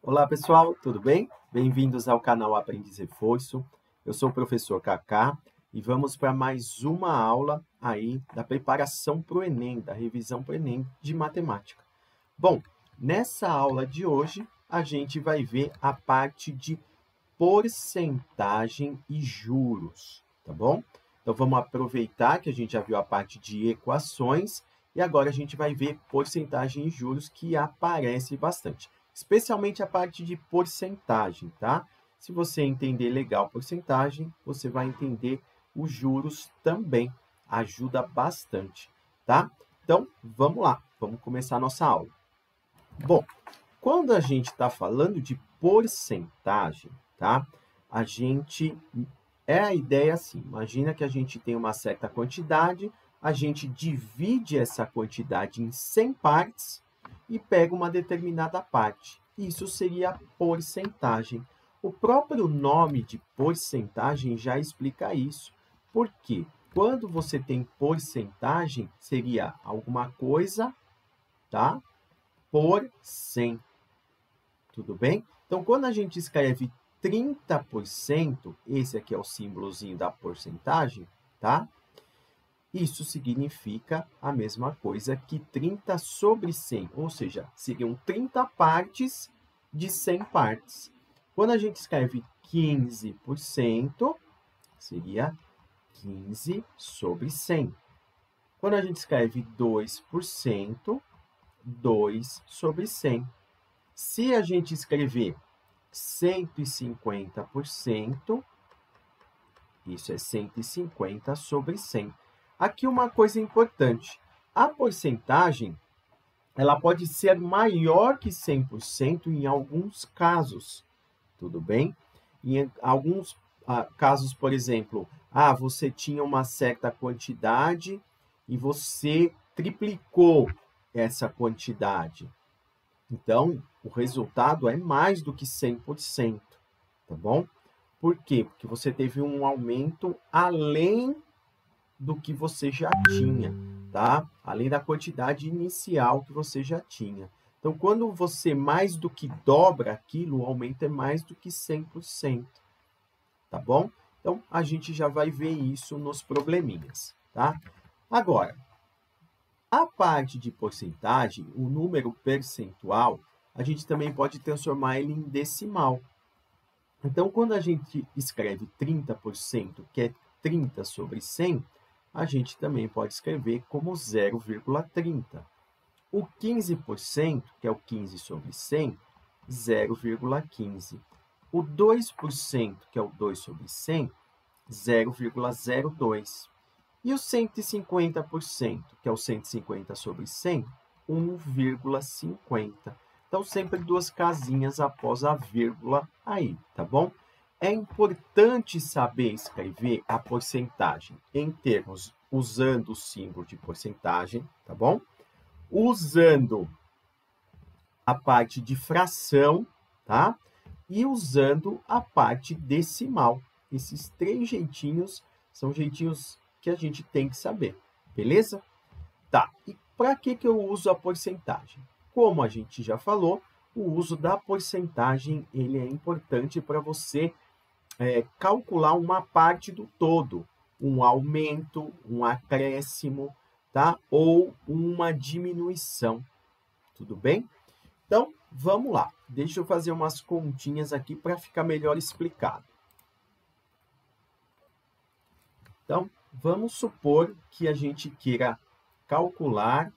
Olá, pessoal, tudo bem? Bem-vindos ao canal Aprendiz Reforço. Eu sou o professor Kaká e vamos para mais uma aula aí da preparação para o Enem, da revisão para o Enem de matemática. Bom, nessa aula de hoje, a gente vai ver a parte de porcentagem e juros, tá bom? Então, vamos aproveitar que a gente já viu a parte de equações e agora a gente vai ver porcentagem e juros que aparece bastante, especialmente a parte de porcentagem, tá? Se você entender legal porcentagem, você vai entender os juros também, ajuda bastante, tá? Então, vamos lá, vamos começar a nossa aula. Bom, quando a gente está falando de porcentagem, tá? A ideia assim, imagina que a gente tem uma certa quantidade, a gente divide essa quantidade em 100 partes e pega uma determinada parte. Isso seria a porcentagem. O próprio nome de porcentagem já explica isso. Por quê? Quando você tem porcentagem, seria alguma coisa, tá? Por 100. Tudo bem? Então, quando a gente escreve 30%, esse aqui é o símbolozinho da porcentagem, tá? Isso significa a mesma coisa que 30 sobre 100, ou seja, seriam 30 partes de 100 partes. Quando a gente escreve 15%, seria 15 sobre 100. Quando a gente escreve 2%, 2 sobre 100. Se a gente escrever 150%, isso é 150 sobre 100. Aqui uma coisa importante. A porcentagem, ela pode ser maior que 100% em alguns casos, tudo bem? Em alguns casos, por exemplo, você tinha uma certa quantidade e você triplicou essa quantidade. Então, o resultado é mais do que 100%, tá bom? Por quê? Porque você teve um aumento além do que você já tinha, tá? Além da quantidade inicial que você já tinha. Então, quando você mais do que dobra aquilo, o aumento é mais do que 100%, tá bom? Então, a gente já vai ver isso nos probleminhas, tá? Agora, a parte de porcentagem, o número percentual, a gente também pode transformar ele em decimal. Então, quando a gente escreve 30%, que é 30 sobre 100, a gente também pode escrever como 0,30. O 15%, que é o 15 sobre 100, 0,15. O 2%, que é o 2 sobre 100, 0,02. E o 150%, que é o 150 sobre 100, 1,50. Então, sempre duas casinhas após a vírgula aí, tá bom? É importante saber escrever a porcentagem em termos usando o símbolo de porcentagem, tá bom? Usando a parte de fração, tá? E usando a parte decimal. Esses três jeitinhos são jeitinhos que a gente tem que saber, beleza? Tá, e para que eu uso a porcentagem? Como a gente já falou, o uso da porcentagem ele é importante para você calcular uma parte do todo, um aumento, um acréscimo, tá? Ou uma diminuição, tudo bem? Então, vamos lá. Deixa eu fazer umas continhas aqui para ficar melhor explicado. Então, vamos supor que a gente queira calcular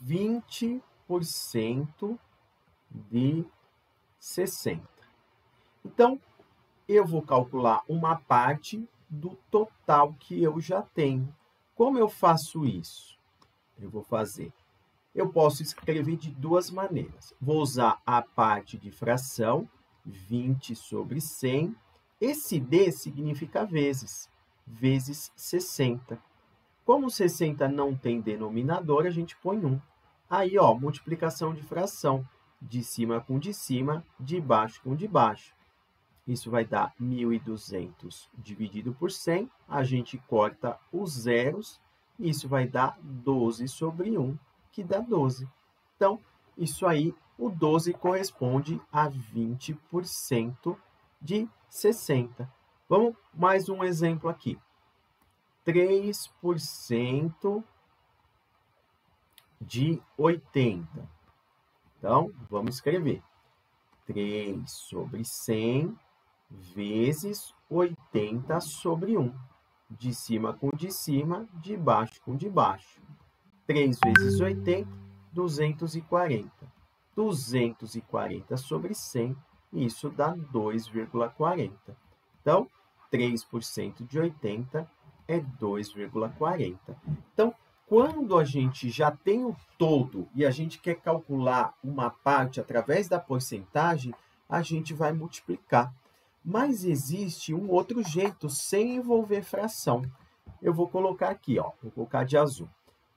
20% de 60. Então, eu vou calcular uma parte do total que eu já tenho. Como eu faço isso? Eu posso escrever de duas maneiras. Vou usar a parte de fração, 20 sobre 100. Esse D significa vezes, vezes 60. Como 60 não tem denominador, a gente põe 1. Aí, ó, multiplicação de fração, de cima com de cima, de baixo com de baixo. Isso vai dar 1.200 dividido por 100, a gente corta os zeros isso vai dar 12 sobre 1, que dá 12. Então, isso aí, o 12 corresponde a 20% de 60. Vamos mais um exemplo aqui. 3% de 80. Então, vamos escrever. 3 sobre 100 vezes 80 sobre 1. De cima com de cima, de baixo com de baixo. 3 vezes 80, 240. 240 sobre 100, isso dá 2,40. Então, 3% de 80 é 2,40. Então, quando a gente já tem o todo e a gente quer calcular uma parte através da porcentagem, a gente vai multiplicar. Mas existe um outro jeito sem envolver fração. Eu vou colocar aqui, ó, vou colocar de azul.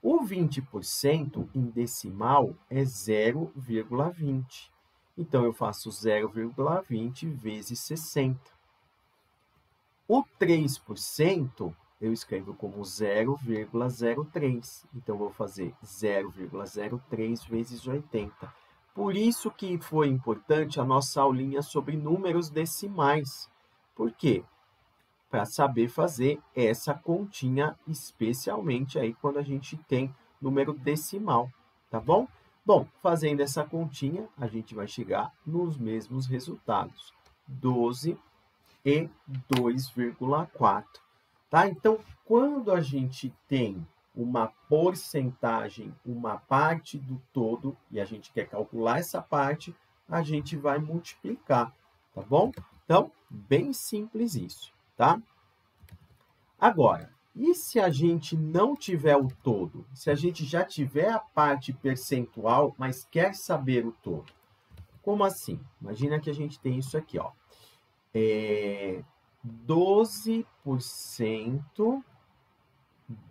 O 20% em decimal é 0,20. Então, eu faço 0,20 vezes 60. O 3%, eu escrevo como 0,03. Então, vou fazer 0,03 vezes 80. Por isso que foi importante a nossa aulinha sobre números decimais. Por quê? Para saber fazer essa continha, especialmente aí quando a gente tem número decimal, tá bom? Bom, fazendo essa continha, a gente vai chegar nos mesmos resultados. 12 e 2,4, tá? Então, quando a gente tem uma porcentagem, uma parte do todo, e a gente quer calcular essa parte, a gente vai multiplicar, tá bom? Então, bem simples isso, tá? Agora, e se a gente não tiver o todo? Se a gente já tiver a parte percentual, mas quer saber o todo? Como assim? Imagina que a gente tem isso aqui, ó. 12%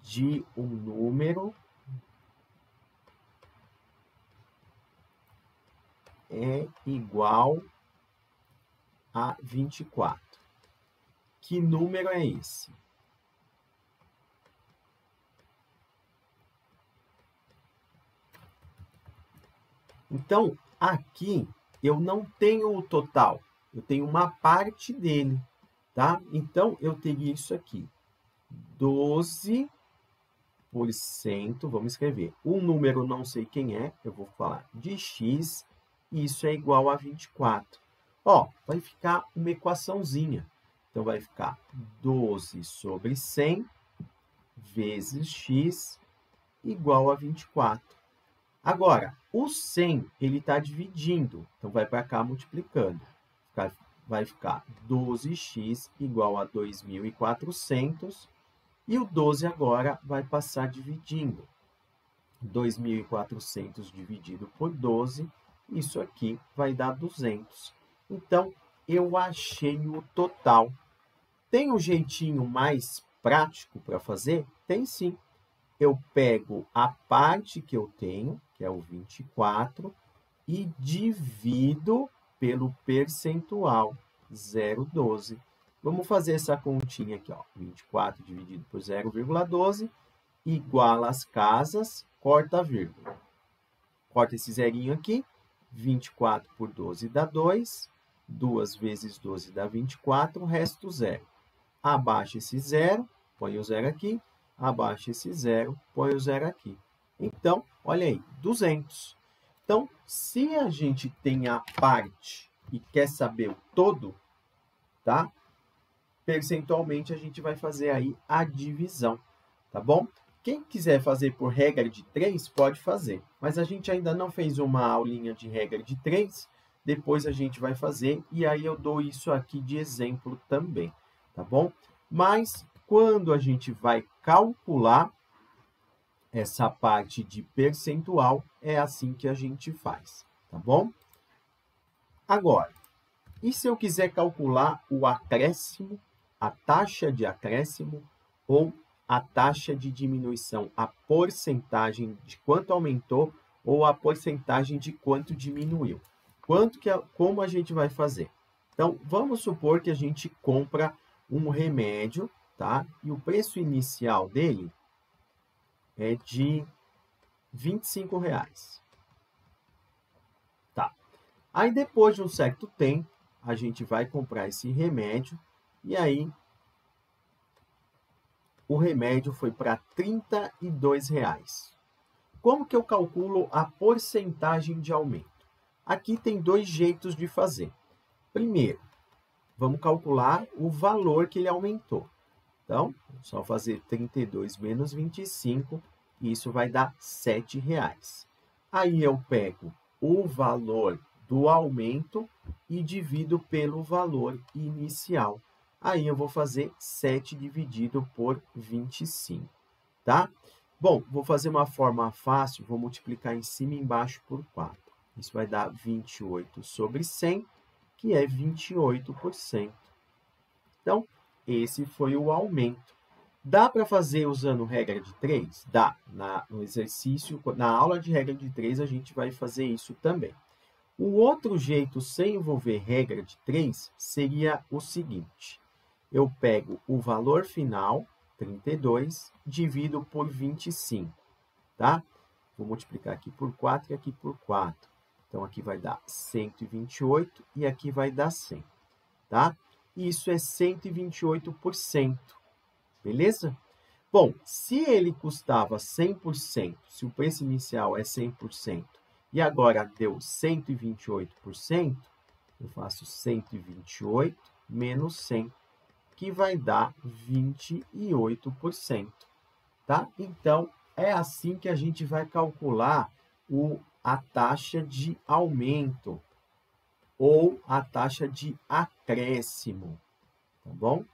de um número é igual a 24. Que número é esse? Então, aqui eu não tenho o total, eu tenho uma parte dele, tá? Então, eu teria isso aqui, 12%, vamos escrever. Um número não sei quem é, eu vou falar de x, e isso é igual a 24. Ó, vai ficar uma equaçãozinha. Então, vai ficar 12 sobre 100 vezes x igual a 24. Agora, o 100, ele está dividindo, então vai para cá multiplicando. Vai ficar 12x igual a 2.400, e o 12 agora vai passar dividindo. 2.400 dividido por 12, isso aqui vai dar 200. Então, eu achei o total. Tem um jeitinho mais prático para fazer? Tem sim. Eu pego a parte que eu tenho, que é o 24, e divido pelo percentual, 0,12. Vamos fazer essa continha aqui, ó. 24 dividido por 0,12, igual às casas, corta a vírgula. Corta esse zerinho aqui, 24 por 12 dá 2, 2 vezes 12 dá 24, o resto zero. Abaixa esse zero, põe o zero aqui, abaixa esse zero, põe o zero aqui. Então, olha aí, 200. Então, se a gente tem a parte e quer saber o todo, tá? Percentualmente, a gente vai fazer aí a divisão, tá bom? Quem quiser fazer por regra de 3, pode fazer. Mas a gente ainda não fez uma aulinha de regra de 3, depois a gente vai fazer, e aí eu dou isso aqui de exemplo também, tá bom? Mas, quando a gente vai calcular essa parte de percentual, é assim que a gente faz, tá bom? Agora, e se eu quiser calcular o acréscimo, a taxa de acréscimo ou a taxa de diminuição, a porcentagem de quanto aumentou ou a porcentagem de quanto diminuiu? Como a gente vai fazer? Então, vamos supor que a gente compra um remédio, tá? E o preço inicial dele é de R$25. Tá. Aí, depois de um certo tempo, a gente vai comprar esse remédio e aí o remédio foi para R$32. Como que eu calculo a porcentagem de aumento? Aqui tem dois jeitos de fazer. Primeiro, vamos calcular o valor que ele aumentou. Então, só fazer 32 menos 25, e isso vai dar R$7. Aí eu pego o valor do aumento e divido pelo valor inicial. Aí eu vou fazer 7 dividido por 25, tá? Bom, vou fazer uma forma fácil, vou multiplicar em cima e embaixo por 4. Isso vai dar 28 sobre 100, que é 28%. Então, esse foi o aumento. Dá para fazer usando regra de 3? Dá. No exercício, na aula de regra de 3, a gente vai fazer isso também. O outro jeito, sem envolver regra de 3, seria o seguinte. Eu pego o valor final, 32, divido por 25, tá? Vou multiplicar aqui por 4 e aqui por 4. Então, aqui vai dar 128 e aqui vai dar 100, tá? Isso é 128%, beleza? Bom, se ele custava 100%, se o preço inicial é 100%, e agora deu 128%, eu faço 128 menos 100, que vai dar 28%, tá? Então, é assim que a gente vai calcular a taxa de aumento ou a taxa de acréscimo, tá bom?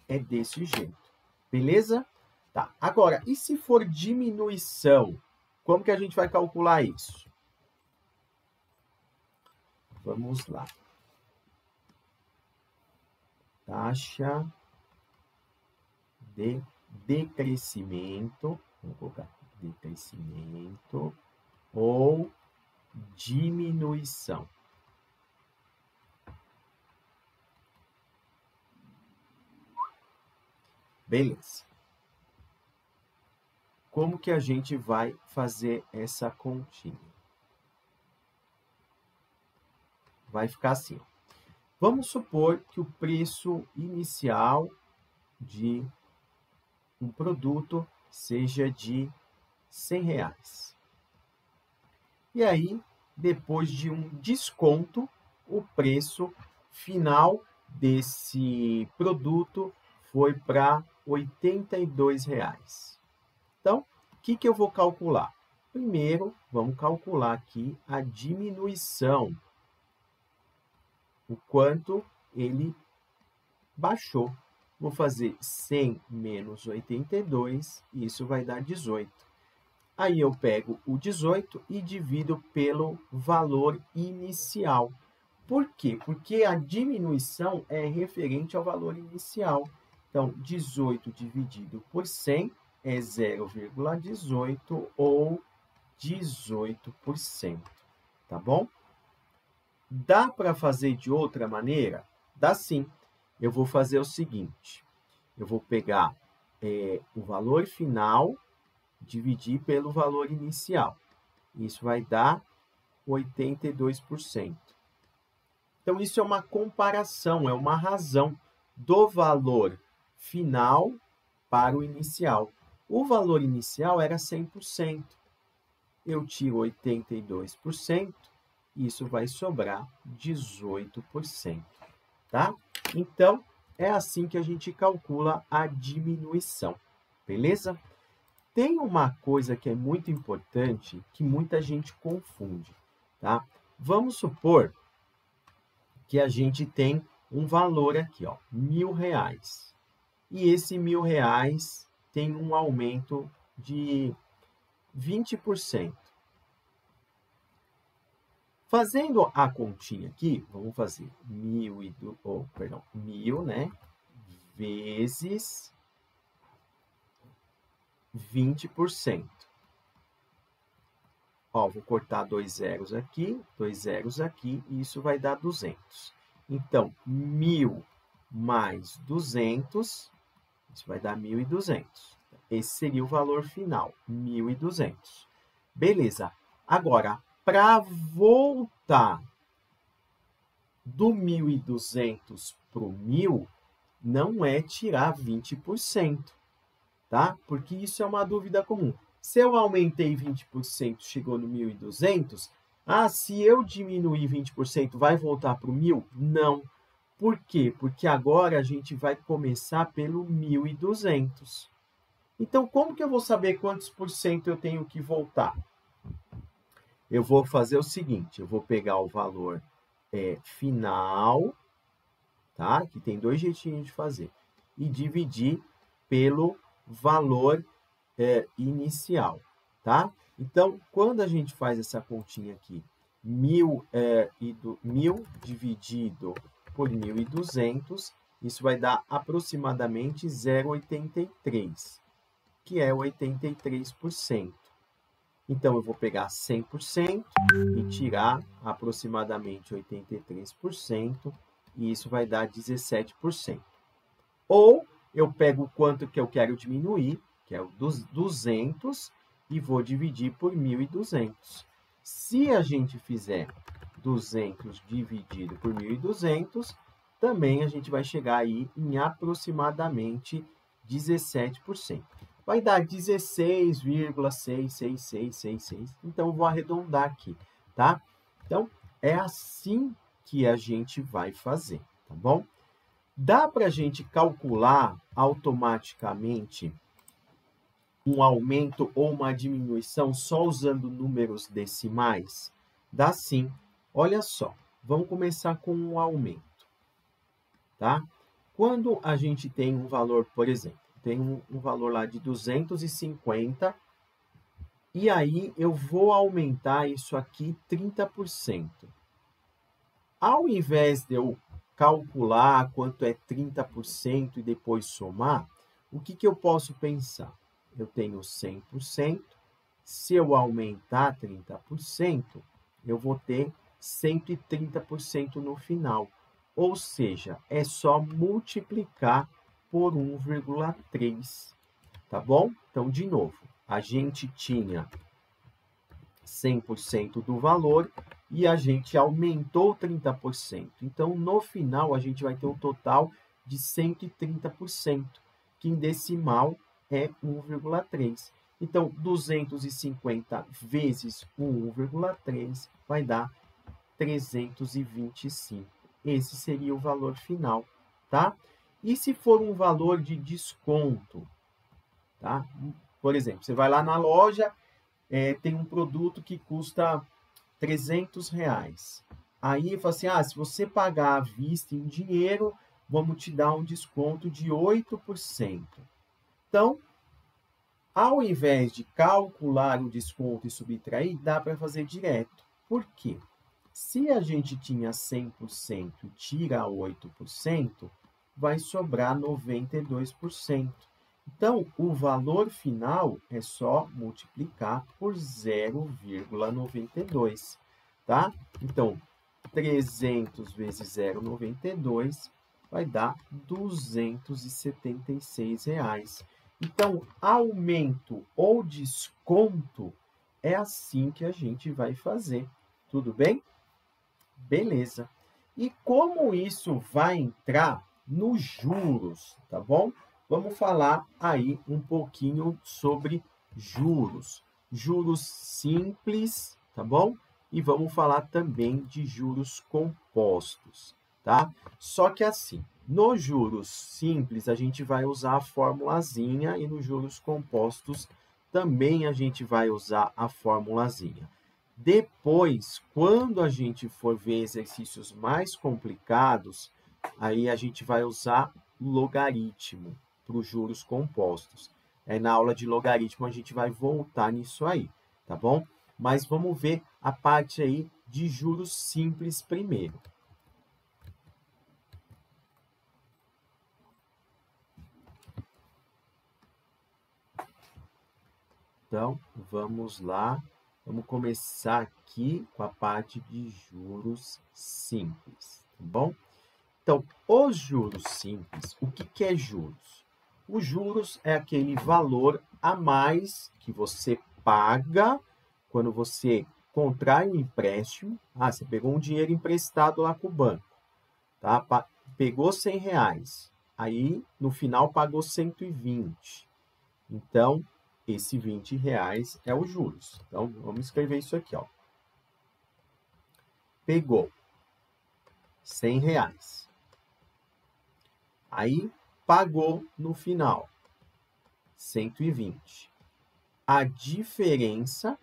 É desse jeito, beleza? Tá, agora, e se for diminuição? Como que a gente vai calcular isso? Vamos lá. Taxa de decrescimento, vou colocar aqui, decrescimento ou diminuição. Beleza. Como que a gente vai fazer essa continha? Vai ficar assim. Vamos supor que o preço inicial de um produto seja de R$100. E aí, depois de um desconto, o preço final desse produto foi para R$82. Então, o que eu vou calcular? Primeiro, vamos calcular aqui a diminuição, o quanto ele baixou. Vou fazer 100 menos 82, e isso vai dar 18. Aí eu pego o 18 e divido pelo valor inicial. Por quê? Porque a diminuição é referente ao valor inicial. Então, 18 dividido por 100 é 0,18 ou 18%. Tá bom? Dá para fazer de outra maneira? Dá sim. Eu vou fazer o seguinte. Eu vou pegar o valor final, dividir pelo valor inicial. Isso vai dar 82%. Então, isso é uma comparação, é uma razão do valor final para o inicial. O valor inicial era 100%. Eu tiro 82%, isso vai sobrar 18%. Tá? Então, é assim que a gente calcula a diminuição. Beleza? Tem uma coisa que é muito importante que muita gente confunde, tá? Vamos supor que a gente tem um valor aqui, ó, R$1.000. E esse R$1.000 tem um aumento de 20%. Fazendo a continha aqui, vamos fazer 1.000, né? Vezes 20%. Ó, vou cortar 2 zeros aqui, 2 zeros aqui, e isso vai dar 200. Então, 1.000 mais 200 Isso vai dar 1.200. Esse seria o valor final, 1.200. Beleza. Agora, para voltar do 1.200 para o 1.000, não é tirar 20%, tá? Porque isso é uma dúvida comum. Se eu aumentei 20%, chegou no 1.200, se eu diminuir 20%, vai voltar para o 1.000? Não. Por quê? Porque agora a gente vai começar pelo 1.200. Então, como que eu vou saber quantos por cento eu tenho que voltar? Eu vou fazer o seguinte, eu vou pegar o valor final, tá? Que tem dois jeitinhos de fazer, e dividir pelo valor inicial, tá? Então, quando a gente faz essa continha aqui, 1.000 dividido por 1.200, isso vai dar aproximadamente 0,83, que é 83%. Então, eu vou pegar 100% e tirar aproximadamente 83%, e isso vai dar 17%. Ou eu pego o quanto que eu quero diminuir, que é o dos 200, e vou dividir por 1.200. Se a gente fizer 200 dividido por 1.200, também a gente vai chegar aí em aproximadamente 17%. Vai dar 16,66666. Então, eu vou arredondar aqui, tá? Então, é assim que a gente vai fazer, tá bom? Dá para a gente calcular automaticamente um aumento ou uma diminuição só usando números decimais? Dá sim. Olha só, vamos começar com um aumento, tá? Quando a gente tem um valor, por exemplo, tem um valor lá de 250, e aí eu vou aumentar isso aqui 30%. Ao invés de eu calcular quanto é 30% e depois somar, o que eu posso pensar? Eu tenho 100%, se eu aumentar 30%, eu vou ter 130% no final. Ou seja, é só multiplicar por 1,3, tá bom? Então, de novo, a gente tinha 100% do valor e a gente aumentou 30%. Então, no final, a gente vai ter um total de 130%, que em decimal é 1,3. Então, 250 vezes 1,3 vai dar 325. Esse seria o valor final, tá? E se for um valor de desconto, tá? Por exemplo, você vai lá na loja, tem um produto que custa R$300. Aí fala assim, se você pagar à vista em dinheiro, vamos te dar um desconto de 8%. Então, ao invés de calcular o desconto e subtrair, dá para fazer direto. Por quê? Se a gente tinha 100% e tira 8%, vai sobrar 92%. Então, o valor final é só multiplicar por 0,92, tá? Então, 300 vezes 0,92 vai dar R$276. Então, aumento ou desconto é assim que a gente vai fazer. Tudo bem? Beleza. E como isso vai entrar nos juros, tá bom? Vamos falar aí um pouquinho sobre juros. Juros simples, tá bom? E vamos falar também de juros compostos, tá? Só que assim, nos juros simples a gente vai usar a formulazinha e nos juros compostos também a gente vai usar a formulazinha. Depois, quando a gente for ver exercícios mais complicados, aí a gente vai usar logaritmo para os juros compostos. Na aula de logaritmo a gente vai voltar nisso aí, tá bom? Mas vamos ver a parte aí de juros simples primeiro. Então, vamos lá. Vamos começar aqui com a parte de juros simples, tá bom? Então, os juros simples, o que é juros? Os juros é aquele valor a mais que você paga quando você contrai um empréstimo. Você pegou um dinheiro emprestado lá com o banco, tá? Pegou R$100, aí no final pagou 120. Então, esse R$20 é os juros. Então, vamos escrever isso aqui, ó. Pegou R$100. Aí, pagou no final 120. A diferença,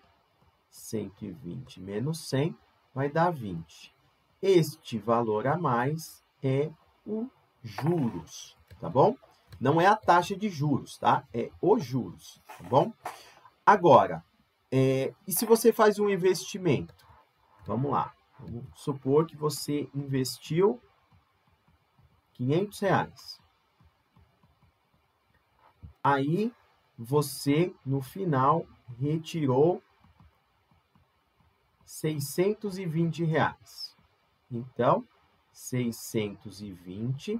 120 menos 100, vai dar 20. Este valor a mais é o juros, tá bom? Não é a taxa de juros, tá? É os juros, tá bom? Agora, e se você faz um investimento? Vamos lá. Vamos supor que você investiu R$500. Aí, você, no final, retirou R$620. Então, 620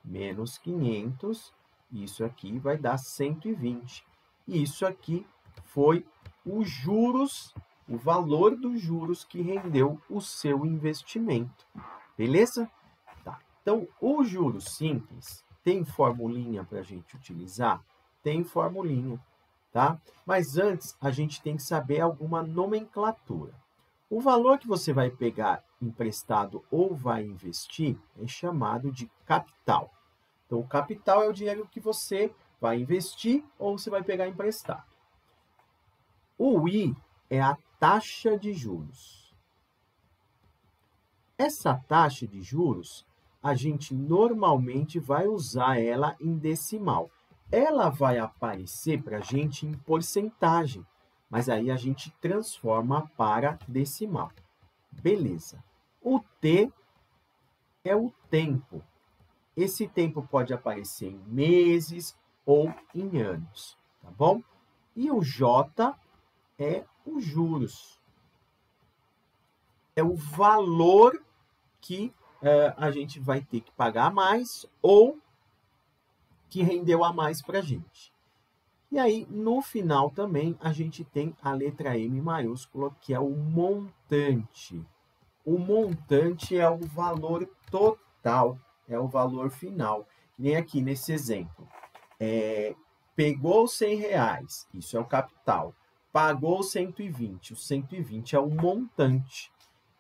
menos 500, isso aqui vai dar 120. E isso aqui foi os juros, o valor dos juros que rendeu o seu investimento. Beleza? Tá. Então, o juros simples tem formulinha para a gente utilizar? Tem formulinha, tá? Mas antes, a gente tem que saber alguma nomenclatura. O valor que você vai pegar emprestado ou vai investir é chamado de capital. Então, o capital é o dinheiro que você vai investir ou você vai pegar emprestado. O I é a taxa de juros. Essa taxa de juros, a gente normalmente vai usar ela em decimal. Ela vai aparecer para a gente em porcentagem, mas aí a gente transforma para decimal. Beleza. O T é o tempo. Esse tempo pode aparecer em meses ou em anos, tá bom? E o J é os juros. É o valor que a gente vai ter que pagar a mais ou que rendeu a mais para a gente. E aí, no final também, a gente tem a letra M maiúscula, que é o montante. O montante é o valor total, é o valor final. Que nem aqui nesse exemplo. Pegou R$100, isso é o capital. Pagou 120, o 120 é o montante.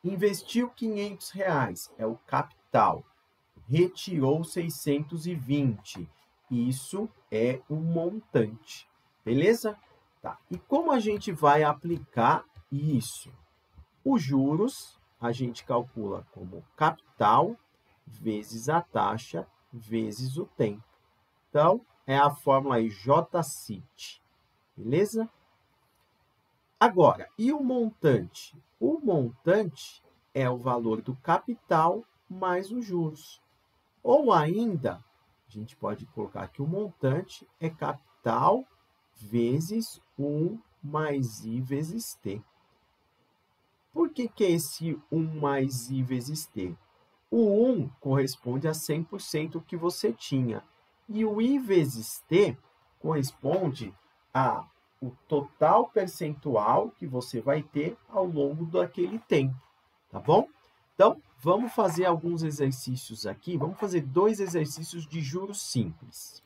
Investiu R$500, é o capital. Retirou 620, isso é o montante. Beleza? Tá. E como a gente vai aplicar isso? Os juros a gente calcula como capital vezes a taxa vezes o tempo. Então, é a fórmula aí, JCIT. Beleza? Agora, e o montante? O montante é o valor do capital mais os juros. Ou ainda, a gente pode colocar que o montante é capital vezes 1 mais I vezes T. Por que é esse 1 mais I vezes T? O 1 corresponde a 100% que você tinha. E o I vezes T corresponde ao total percentual que você vai ter ao longo daquele tempo. Tá bom? Então, vamos fazer alguns exercícios aqui. Vamos fazer 2 exercícios de juros simples.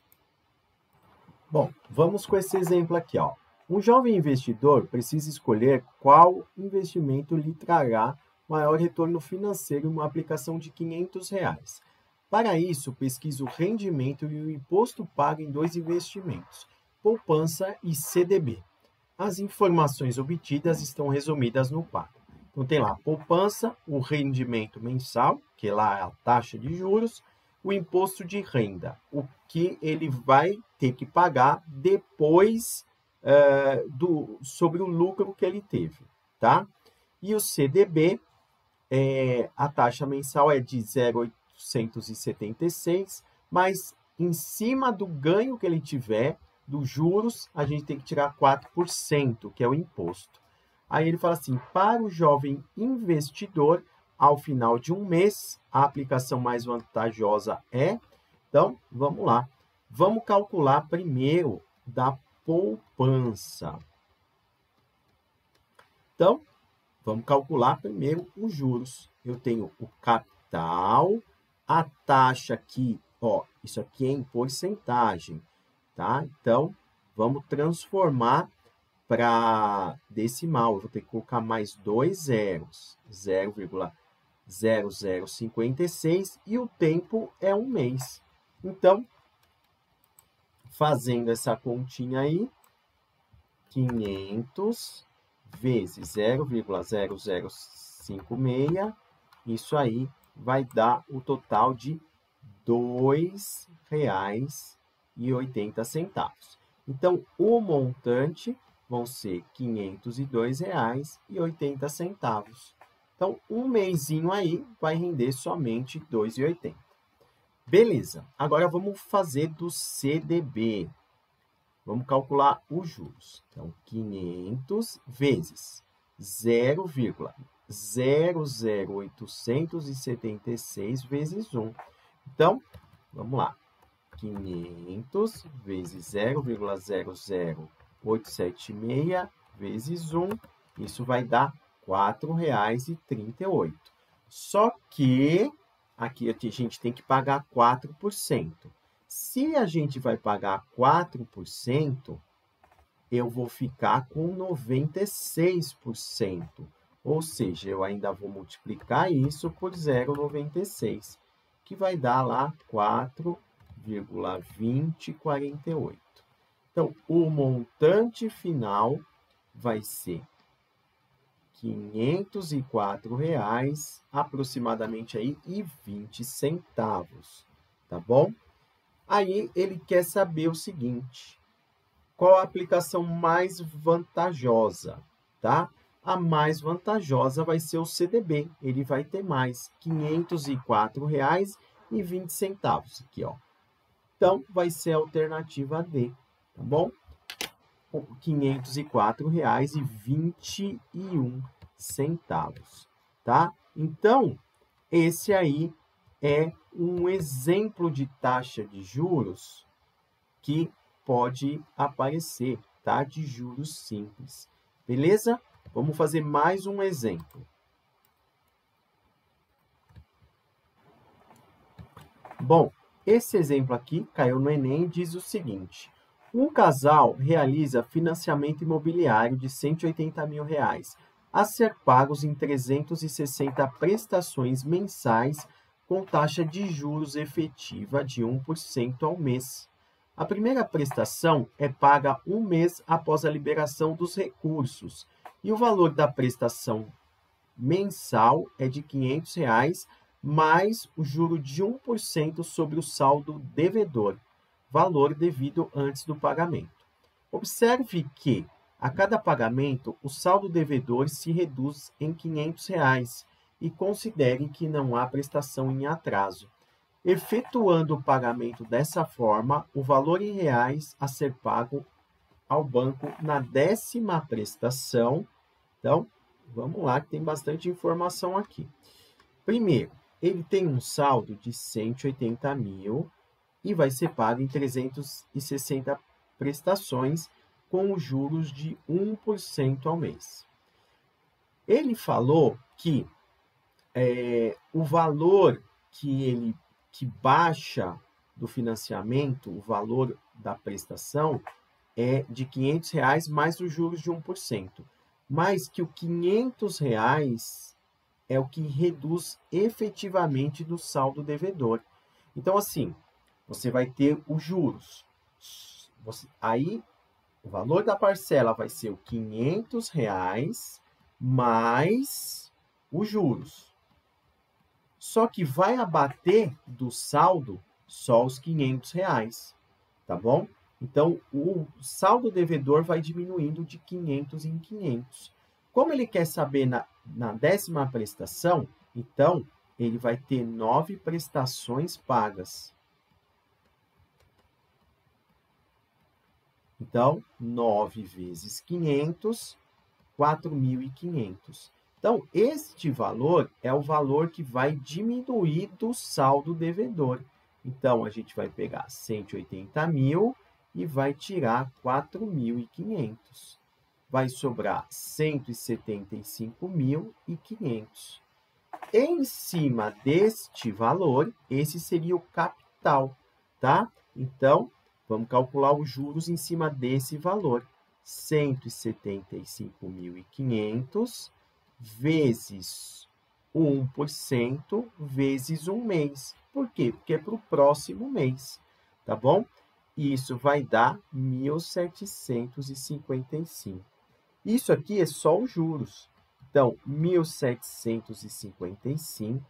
Bom, vamos com esse exemplo aqui, ó. Um jovem investidor precisa escolher qual investimento lhe trará maior retorno financeiro em uma aplicação de R$500. Para isso, pesquise o rendimento e o imposto pago em 2 investimentos, poupança e CDB. As informações obtidas estão resumidas no quadro. Então, tem lá poupança, o rendimento mensal, que lá é a taxa de juros, o imposto de renda, o que ele vai ter que pagar depois sobre o lucro que ele teve, tá? E o CDB, a taxa mensal é de 0,876, mas em cima do ganho que ele tiver, dos juros, a gente tem que tirar 4%, que é o imposto. Aí ele fala assim, para o jovem investidor, ao final de um mês, a aplicação mais vantajosa é... Então, vamos lá. Vamos calcular primeiro da poupança. Então, vamos calcular primeiro os juros. Eu tenho o capital, a taxa aqui, ó, isso aqui é em porcentagem, tá? Então, vamos transformar para decimal. Eu vou ter que colocar mais 2 zeros, 0,0056, e o tempo é um mês. Então, fazendo essa continha aí, 500 vezes 0,0056, isso aí vai dar o total de R$ 2,80. Então, o montante vão ser R$ 502,80. Então, um mesinho aí vai render somente R$ 2,80. Beleza, agora vamos fazer do CDB. Vamos calcular os juros. Então, 500 vezes 0,00876 vezes 1. Então, vamos lá. 500 vezes 0,00876 vezes 1. Isso vai dar R$ 4,38. Só que aqui a gente tem que pagar 4%. Se a gente vai pagar 4%, eu vou ficar com 96%. Ou seja, eu ainda vou multiplicar isso por 0,96, que vai dar lá 4,2048. Então, o montante final vai ser R$ 504,00, aproximadamente aí, e 20 centavos, tá bom? Aí ele quer saber o seguinte: qual a aplicação mais vantajosa, tá? A mais vantajosa vai ser o CDB, ele vai ter mais R$ 504,20 aqui, ó. Então, vai ser a alternativa D, tá bom? R$ 504,21, tá? Então, esse aí é um exemplo de taxa de juros que pode aparecer, tá? De juros simples. Beleza? Vamos fazer mais um exemplo. Bom, esse exemplo aqui caiu no Enem e diz o seguinte: um casal realiza financiamento imobiliário de R$ 180 mil a ser pagos em 360 prestações mensais com taxa de juros efetiva de 1% ao mês. A primeira prestação é paga um mês após a liberação dos recursos e o valor da prestação mensal é de R$ 500, mais o juro de 1% sobre o saldo devedor, valor devido antes do pagamento. Observe que, a cada pagamento, o saldo devedor se reduz em R$ 500 e considere que não há prestação em atraso. Efetuando o pagamento dessa forma, o valor em reais a ser pago ao banco na 10ª prestação. Então, vamos lá, que tem bastante informação aqui. Primeiro, ele tem um saldo de 180 mil e vai ser pago em 360 prestações com os juros de 1% ao mês. Ele falou que o valor que baixa do financiamento, o valor da prestação, é de R$ 500 mais os juros de 1%. Mas que o R$ 500 é o que reduz efetivamente do saldo devedor. Então, assim, você vai ter os juros. Aí, o valor da parcela vai ser o R$ 500 mais os juros. Só que vai abater do saldo só os R$ 500, tá bom? Então, o saldo devedor vai diminuindo de 500 em 500. Como ele quer saber na 10ª prestação, então, ele vai ter 9 prestações pagas. Então, 9 vezes 500, 4.500. Então, este valor é o valor que vai diminuir do saldo devedor. Então, a gente vai pegar 180 mil e vai tirar 4.500. Vai sobrar 175.500. Em cima deste valor, esse seria o capital, tá? Então, vamos calcular os juros em cima desse valor. 175.500 vezes 1% vezes um mês. Por quê? Porque é para o próximo mês, tá bom? Isso vai dar 1.755. Isso aqui é só os juros. Então, 1.755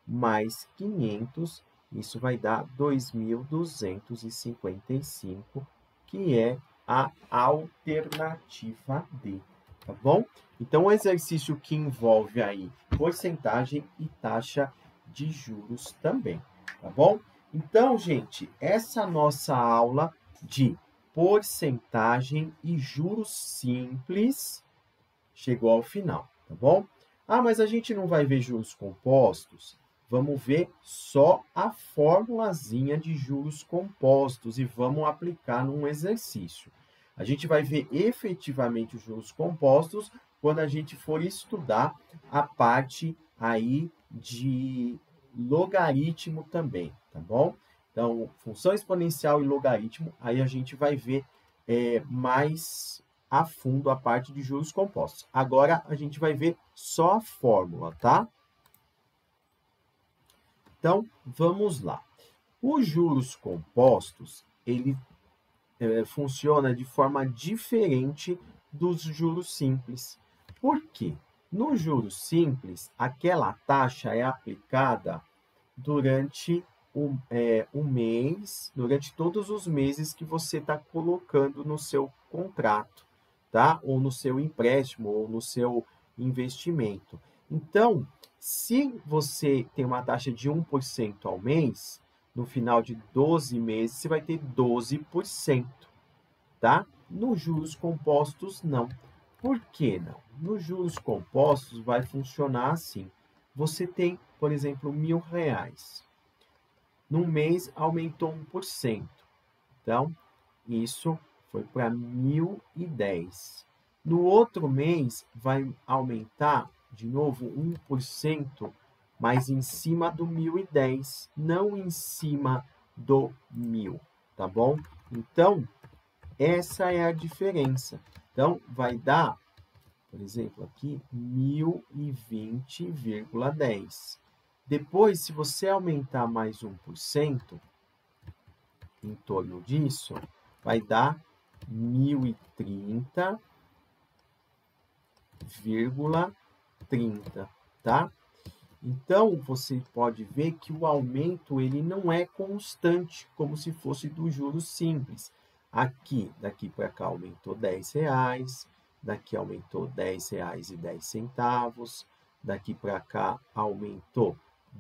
mais 500, isso vai dar 2.255, que é a alternativa D, tá bom? Então, o exercício que envolve aí porcentagem e taxa de juros também, tá bom? Então, gente, essa nossa aula de porcentagem e juros simples chegou ao final, tá bom? Ah, mas a gente não vai ver juros compostos? Vamos ver só a formulazinha de juros compostos e vamos aplicar num exercício. A gente vai ver efetivamente os juros compostos quando a gente for estudar a parte aí de logaritmo também, tá bom? Então, função exponencial e logaritmo, aí a gente vai ver mais a fundo a parte de juros compostos. Agora, a gente vai ver só a fórmula, tá? Então, vamos lá. Os juros compostos, ele funciona de forma diferente dos juros simples. Por quê? No juros simples, aquela taxa é aplicada durante um mês, durante todos os meses que você está colocando no seu contrato, tá? Ou no seu empréstimo, ou no seu investimento. Então, se você tem uma taxa de 1% ao mês, no final de 12 meses, você vai ter 12%, tá? Nos juros compostos, não. Por que não? Nos juros compostos, vai funcionar assim. Você tem, por exemplo, R$1.000. No mês, aumentou 1%. Então, isso foi para 1.010. No outro mês, vai aumentar de novo 1%, mas em cima do 1.010, não em cima do 1.000, tá bom? Então, essa é a diferença. Então, vai dar, por exemplo, aqui, 1.020,10. Depois, se você aumentar mais 1%, em torno disso, vai dar 1.030,30, tá? Então, você pode ver que o aumento ele não é constante, como se fosse dos juros simples. Aqui, daqui para cá, aumentou R$10, daqui aumentou R$10,10, daqui para cá aumentou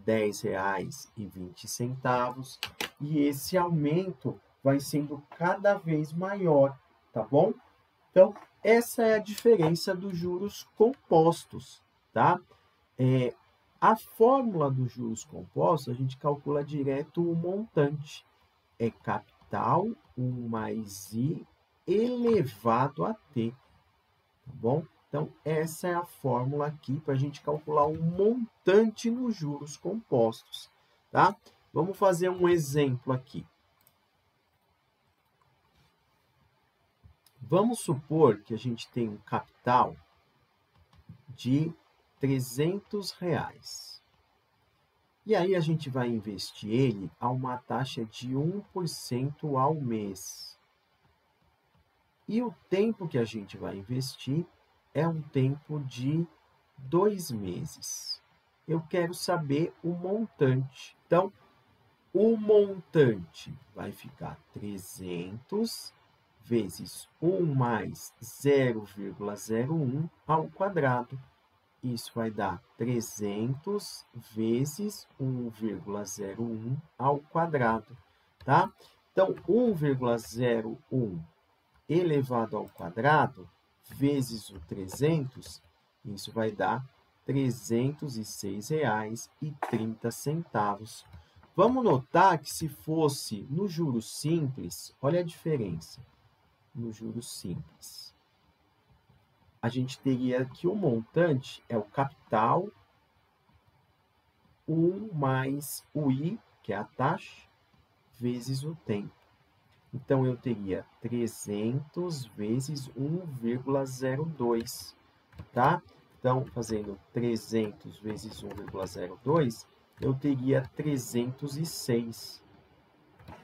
R$10,20, e esse aumento vai sendo cada vez maior, tá bom? Então, essa é a diferença dos juros compostos, tá? A fórmula dos juros compostos, a gente calcula direto o montante. É capital 1 mais I elevado a T, tá bom? Então, essa é a fórmula aqui para a gente calcular o montante nos juros compostos, tá? Vamos fazer um exemplo aqui. Vamos supor que a gente tem um capital de R$300. E aí a gente vai investir ele a uma taxa de 1% ao mês. E o tempo que a gente vai investir é um tempo de 2 meses. Eu quero saber o montante. Então, o montante vai ficar 300 vezes 1 mais 0,01 ao quadrado. Isso vai dar 300 vezes 1,01 ao quadrado, tá? Então, 1,01 elevado ao quadrado vezes o 300, isso vai dar R$ 306,30 Vamos notar que se fosse no juros simples, olha a diferença. No juros simples, a gente teria que o montante é o capital 1 mais o I, que é a taxa, vezes o tempo. Então, eu teria 300 vezes 1,02, tá? Então, fazendo 300 vezes 1,02, eu teria 306.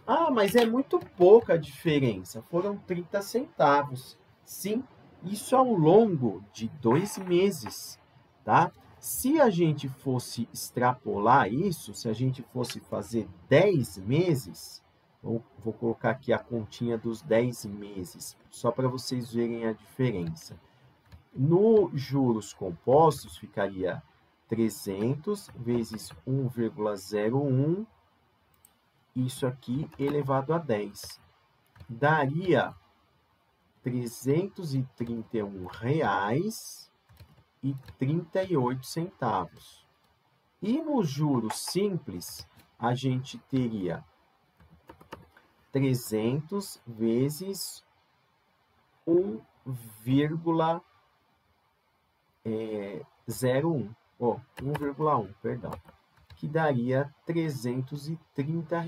Ah, mas é muito pouca a diferença. Foram 30 centavos. Sim, isso ao longo de 2 meses, tá? Se a gente fosse extrapolar isso, se a gente fosse fazer 10 meses, vou colocar aqui a continha dos 10 meses, só para vocês verem a diferença. No juros compostos, ficaria 300 vezes 1,01, isso aqui elevado a 10. Daria R$ 331,38. E nos juros simples, a gente teria 300 vezes 1,01. 1,1, perdão, que daria R$ 330.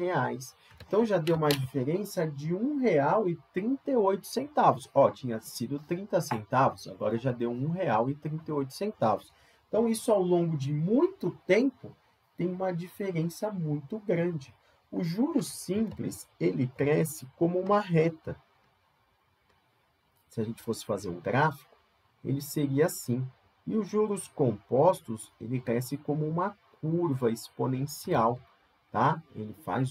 Então, já deu uma diferença de R$ 1,38. Ó, tinha sido 30 centavos, agora já deu R$ 1,38. Então, isso ao longo de muito tempo tem uma diferença muito grande. O juros simples, ele cresce como uma reta. Se a gente fosse fazer um gráfico, ele seria assim. E os juros compostos, ele cresce como uma curva exponencial, tá? Ele faz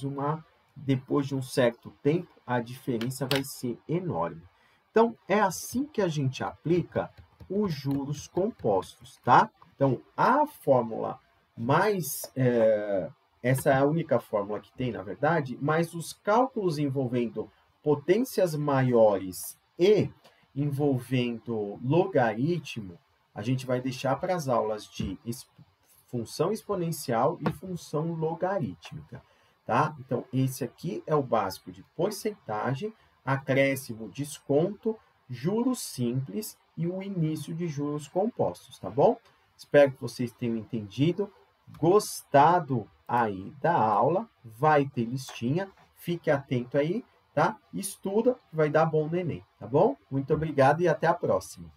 depois de um certo tempo, a diferença vai ser enorme. Então, é assim que a gente aplica os juros compostos, tá? Então, a fórmula essa é a única fórmula que tem, na verdade, mas os cálculos envolvendo potências maiores e envolvendo logaritmo, a gente vai deixar para as aulas de função exponencial e função logarítmica, tá? Então, esse aqui é o básico de porcentagem, acréscimo, desconto, juros simples e o início de juros compostos, tá bom? Espero que vocês tenham entendido, gostado aí da aula, vai ter listinha, fique atento aí, tá? Estuda, vai dar bom no Enem, tá bom? Muito obrigado e até a próxima.